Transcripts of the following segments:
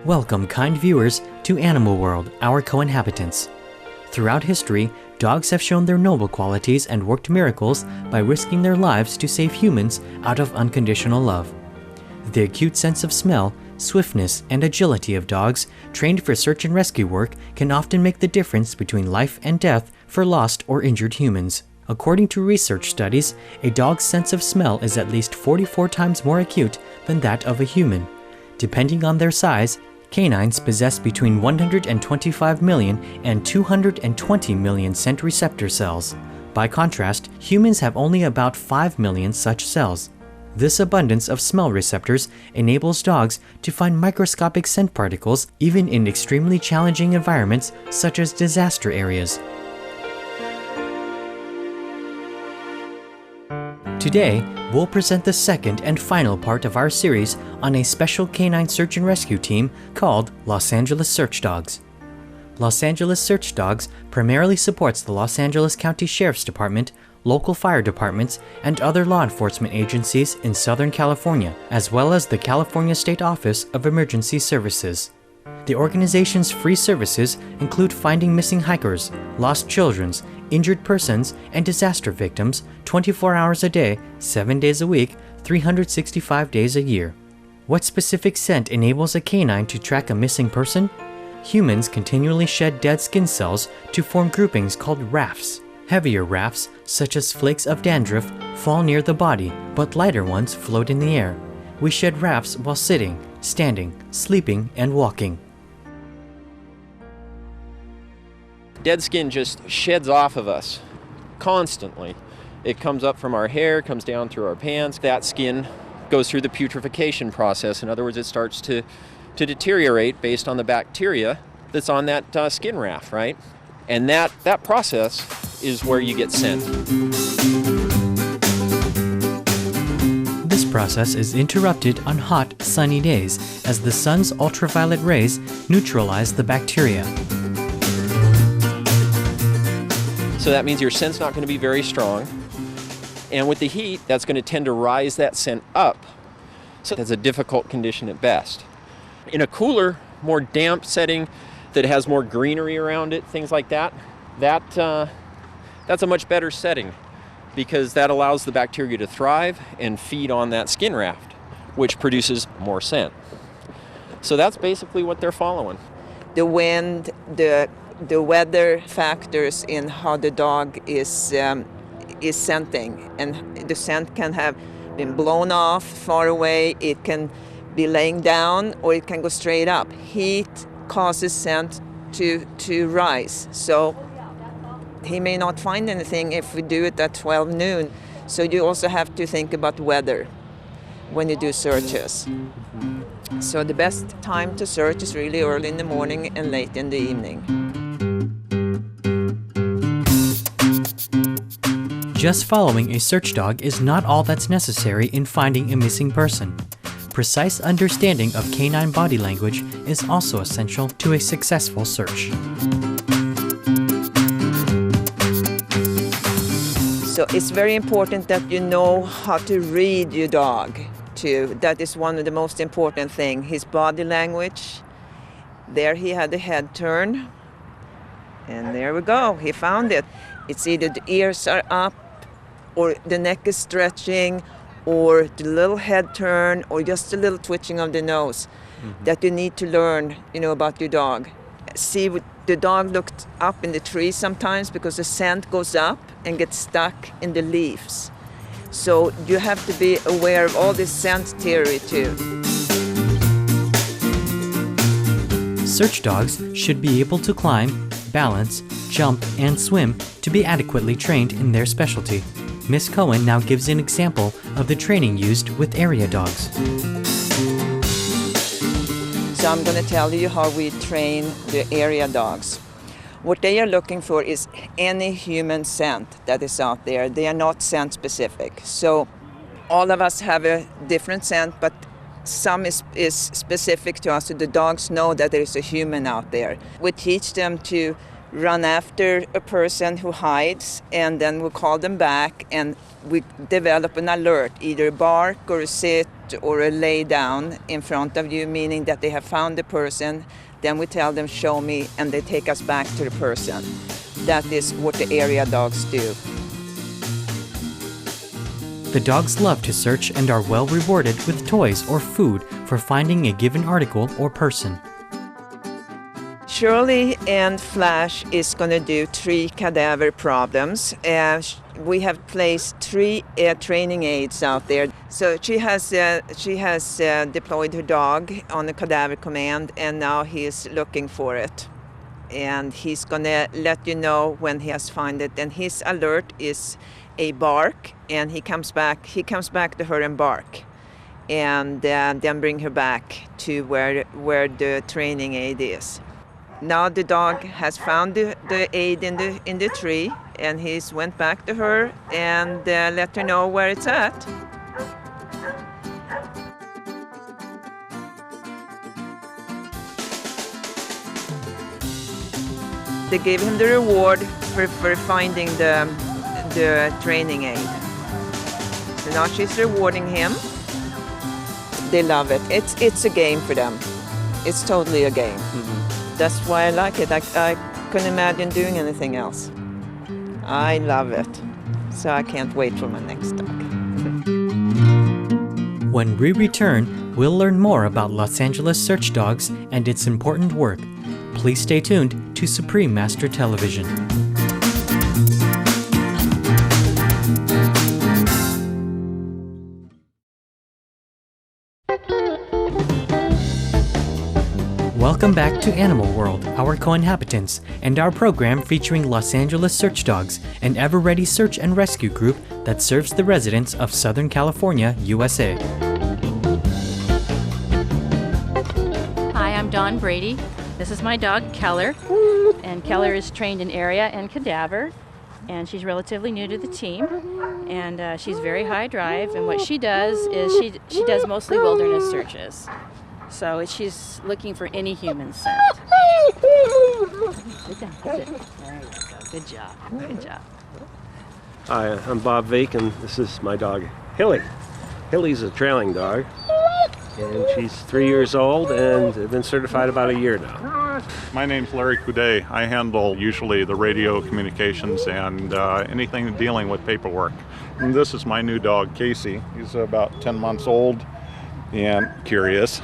Welcome, kind viewers, to Animal World, our co-inhabitants. Throughout history, dogs have shown their noble qualities and worked miracles by risking their lives to save humans out of unconditional love. The acute sense of smell, swiftness, and agility of dogs trained for search and rescue work can often make the difference between life and death for lost or injured humans. According to research studies, a dog's sense of smell is at least 44 times more acute than that of a human. Depending on their size, canines possess between 125 million and 220 million scent receptor cells. By contrast, humans have only about 5 million such cells. This abundance of smell receptors enables dogs to find microscopic scent particles even in extremely challenging environments such as disaster areas. Today, we'll present the second and final part of our series on a special canine search and rescue team called Los Angeles Search Dogs. Los Angeles Search Dogs primarily supports the Los Angeles County Sheriff's Department, local fire departments, and other law enforcement agencies in Southern California, as well as the California State Office of Emergency Services. The organization's free services include finding missing hikers, lost children, injured persons, and disaster victims 24 hours a day, 7 days a week, 365 days a year. What specific scent enables a canine to track a missing person? Humans continually shed dead skin cells to form groupings called rafts. Heavier rafts, such as flakes of dandruff, fall near the body, but lighter ones float in the air. We shed rafts while sitting, standing, sleeping, and walking. Dead skin just sheds off of us constantly. It comes up from our hair, comes down through our pants. That skin goes through the putrefaction process. In other words, it starts to deteriorate based on the bacteria that's on that skin raft, right? And that process is where you get scent. This process is interrupted on hot, sunny days as the sun's ultraviolet rays neutralize the bacteria. So that means your scent's not going to be very strong. And with the heat, that's going to tend to rise that scent up. So that's a difficult condition at best. In a cooler, more damp setting that has more greenery around it, things like that, that's a much better setting because that allows the bacteria to thrive and feed on that skin raft, which produces more scent. So that's basically what they're following. The wind, the weather factors in how the dog is scenting, and the scent can have been blown off far away, it can be laying down, or it can go straight up. Heat causes scent to rise, so he may not find anything if we do it at 12 noon. So you also have to think about weather when you do searches. So the best time to search is really early in the morning and late in the evening. Just following a search dog is not all that's necessary in finding a missing person. Precise understanding of canine body language is also essential to a successful search. So it's very important that you know how to read your dog too. That is one of the most important things. His body language. There he had the head turn. And there we go, he found it. It's either the ears are up, or the neck is stretching, or the little head turn, or just a little twitching of the nose that you need to learn, about your dog. See, the dog looked up in the tree sometimes because the scent goes up and gets stuck in the leaves. So you have to be aware of all this scent theory too. Search dogs should be able to climb, balance, jump, and swim to be adequately trained in their specialty. Ms. Cohen now gives an example of the training used with area dogs. So I'm going to tell you how we train the area dogs. What they are looking for is any human scent that is out there. They are not scent specific. So all of us have a different scent, but some is specific to us. So the dogs know that there is a human out there. We teach them to run after a person who hides, and then we call them back, and we develop an alert, either bark or a sit sit or a lay down in front of you, meaning that they have found the person. Then we tell them, show me, and they take us back to the person. That is what the area dogs do. The dogs love to search and are well rewarded with toys or food for finding a given article or person. Shirley and Flash is going to do 3 cadaver problems. We have placed 3 training aids out there. So she has deployed her dog on the cadaver command, and now he is looking for it. And he's going to let you know when he has found it. And his alert is a bark, and he comes back to her and bark, and then bring her back to where the training aid is. Now the dog has found the aid in the tree, and he's went back to her and let her know where it's at. They gave him the reward for finding the training aid. So now she's rewarding him. They love it. It's a game for them. It's totally a game. Mm-hmm. That's why I like it. I couldn't imagine doing anything else. I love it. So I can't wait for my next dog. When we return, we'll learn more about Los Angeles Search Dogs and its important work. Please stay tuned to Supreme Master Television. Welcome back to Animal World, our co-inhabitants, and our program featuring Los Angeles Search Dogs, an ever-ready search and rescue group that serves the residents of Southern California, USA. Hi, I'm Dawn Brady. This is my dog, Keller, and Keller is trained in area and cadaver, and she's relatively new to the team, and she's very high drive, and what she does is she does mostly wilderness searches. So she's looking for any human scent. Sit down, sit. There you go. Good job. Good job. Hi, I'm Bob Vake, and this is my dog, Hilly. Hilly's a trailing dog, and she's 3 years old and been certified about a year now. My name's Larry Coudet. I handle usually the radio communications and anything dealing with paperwork. And this is my new dog, Casey. He's about 10 months old and curious.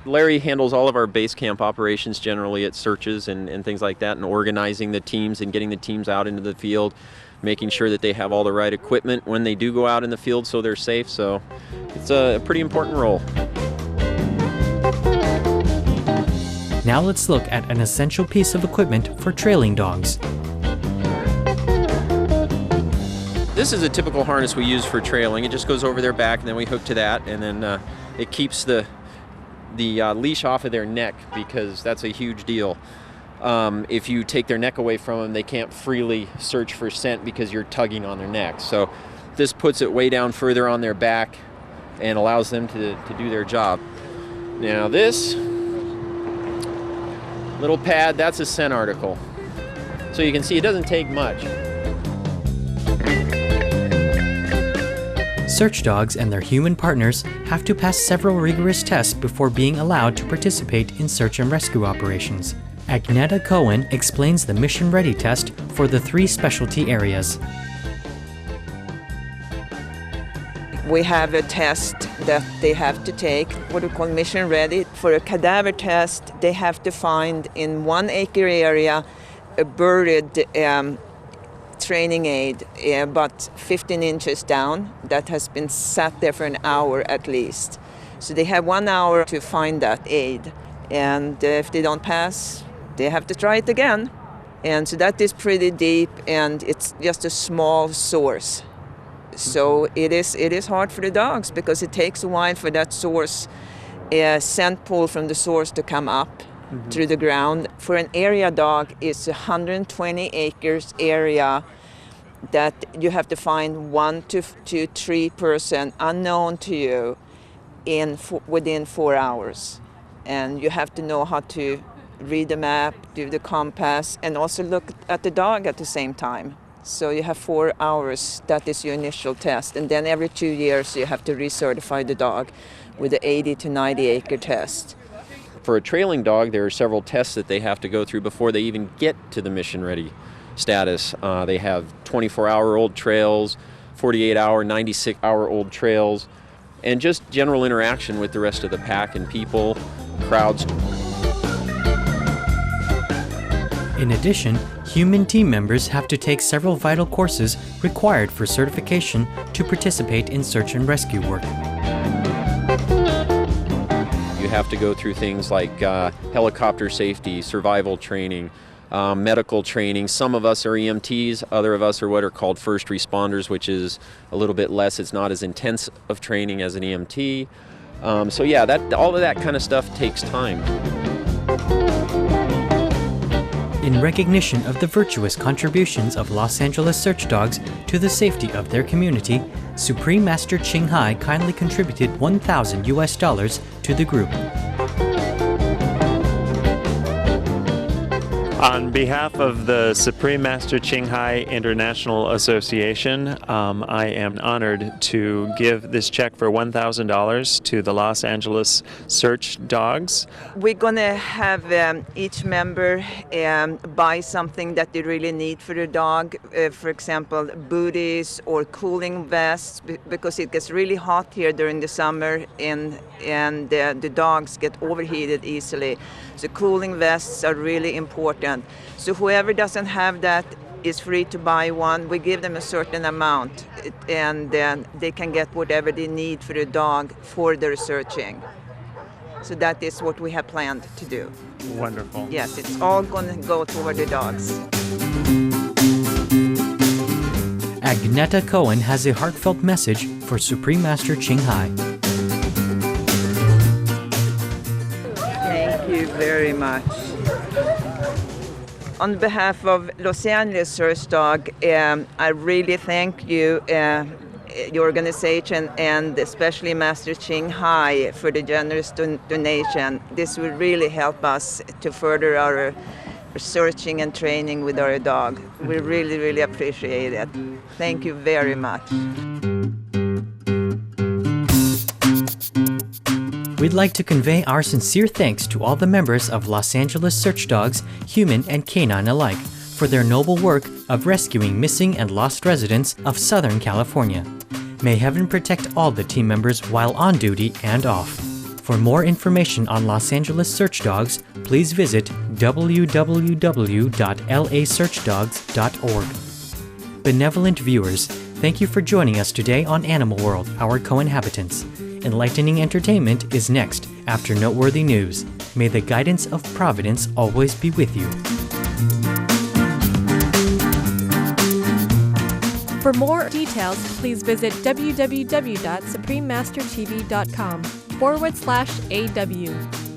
Larry handles all of our base camp operations generally at searches and things like that, and organizing the teams and getting the teams out into the field, making sure that they have all the right equipment when they do go out in the field so they're safe. So it's a pretty important role. Now let's look at an essential piece of equipment for trailing dogs. This is a typical harness we use for trailing. It just goes over their back, and then we hook to that, and then it keeps the leash off of their neck, because that's a huge deal. If you take their neck away from them, they can't freely search for scent because you're tugging on their neck. So this puts it way down further on their back and allows them to do their job. Now this little pad, that's a scent article. So you can see it doesn't take much. Search dogs and their human partners have to pass several rigorous tests before being allowed to participate in search and rescue operations. Agneta Cohen explains the Mission Ready test for the 3 specialty areas. We have a test that they have to take, what we call Mission Ready. For a cadaver test, they have to find in 1 acre area a buried training aid about 15 inches down that has been sat there for an hour at least. So they have 1 hour to find that aid, and if they don't pass, they have to try it again. And so that is pretty deep, and it's just a small source. So it is hard for the dogs because it takes a while for that source, scent pull from the source to come up through the ground. For an area dog, it's 120 acres area that you have to find 1 to 3 person unknown to you within 4 hours. And you have to know how to read the map, do the compass, and also look at the dog at the same time. So you have 4 hours, that is your initial test. And then every 2 years you have to recertify the dog with the 80 to 90 acre test. For a trailing dog, there are several tests that they have to go through before they even get to the mission ready status. They have 24-hour-old trails, 48-hour, 96-hour-old trails, and just general interaction with the rest of the pack and people, crowds. In addition, human team members have to take several vital courses required for certification to participate in search and rescue work. You have to go through things like helicopter safety, survival training, medical training. Some of us are EMTs, other of us are what are called first responders, which is a little bit less. It's not as intense of training as an EMT. So yeah, all of that kind of stuff takes time. In recognition of the virtuous contributions of Los Angeles search dogs to the safety of their community, Supreme Master Ching Hai kindly contributed $1,000 to the group. On behalf of the Supreme Master Ching Hai International Association, I am honored to give this check for $1,000 to the Los Angeles Search Dogs. We're going to have each member buy something that they really need for their dog. For example, booties or cooling vests, because it gets really hot here during the summer and the dogs get overheated easily. So cooling vests are really important. So whoever doesn't have that is free to buy one. We give them a certain amount and then they can get whatever they need for the dog for their searching. So that is what we have planned to do. Wonderful. Yes, it's all going to go toward the dogs. Agneta Cohen has a heartfelt message for Supreme Master Ching Hai. Thank you very much. On behalf of Los Angeles Search Dog, I really thank you, your organization, and especially Master Ching Hai for the generous donation. This will really help us to further our searching and training with our dog. We really, really appreciate it. Thank you very much. We'd like to convey our sincere thanks to all the members of Los Angeles Search Dogs, human and canine alike, for their noble work of rescuing missing and lost residents of Southern California. May heaven protect all the team members while on duty and off. For more information on Los Angeles Search Dogs, please visit www.lasearchdogs.org. Benevolent viewers, thank you for joining us today on Animal World, Our Co-Inhabitants. Enlightening entertainment is next after noteworthy news. May the guidance of Providence always be with you. For more details, please visit www.suprememastertv.com/AW.